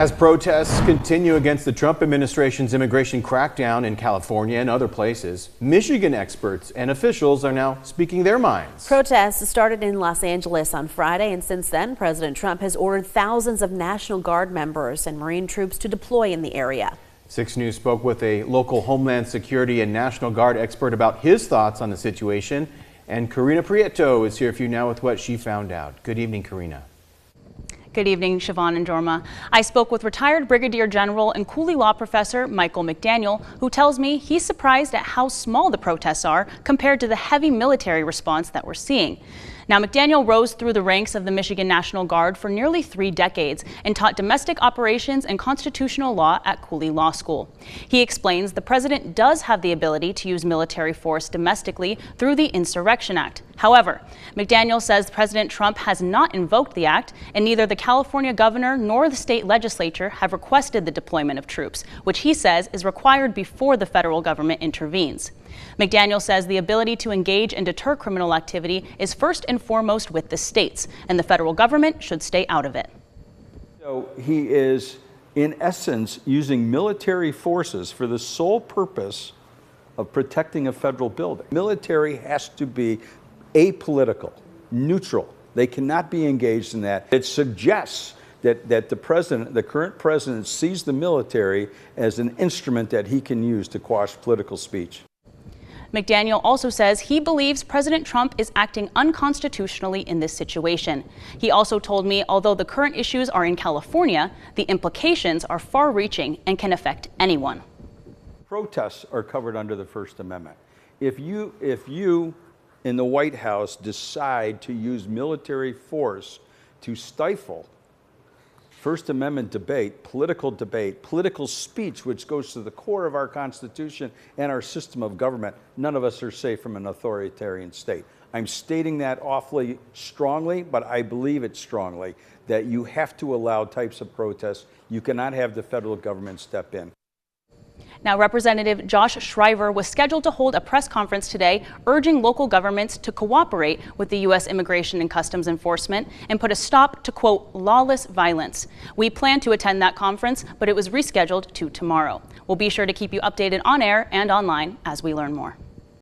As protests continue against the Trump administration's immigration crackdown in California and other places, Michigan experts and officials are now speaking their minds. Protests started in Los Angeles on Friday, and since then, President Trump has ordered thousands of National Guard members and Marine troops to deploy in the area. 6 News spoke with a local Homeland Security and National Guard expert about his thoughts on the situation, and Karina Prieto is here for you now with what she found out. Good evening, Karina. Good evening, Siobhan and Jorma. I spoke with retired Brigadier General and Cooley Law Professor Michael McDaniel, who tells me he's surprised at how small the protests are compared to the heavy military response that we're seeing. Now, McDaniel rose through the ranks of the Michigan National Guard for nearly 3 decades and taught domestic operations and constitutional law at Cooley Law School. He explains the president does have the ability to use military force domestically through the Insurrection Act. However, McDaniel says President Trump has not invoked the act, and neither the California governor nor the state legislature have requested the deployment of troops, which he says is required before the federal government intervenes. McDaniel says the ability to engage and deter criminal activity is first and foremost with the states, and the federal government should stay out of it. So he is, in essence, using military forces for the sole purpose of protecting a federal building. Military has to be apolitical, neutral. They cannot be engaged in that. It suggests that the current president sees the military as an instrument that he can use to quash political speech. McDaniel also says he believes President Trump is acting unconstitutionally in this situation. He also told me although the current issues are in California, the implications are far-reaching and can affect anyone. Protests are covered under the First Amendment. If you in the White House decide to use military force to stifle First Amendment debate, political speech, which goes to the core of our Constitution and our system of government, none of us are safe from an authoritarian state. I'm stating that awfully strongly, but I believe it strongly, that you have to allow types of protests. You cannot have the federal government step in. Now, Representative Josh Shriver was scheduled to hold a press conference today urging local governments to cooperate with the U.S. Immigration and Customs Enforcement and put a stop to, quote, lawless violence. We plan to attend that conference, but it was rescheduled to tomorrow. We'll be sure to keep you updated on air and online as we learn more.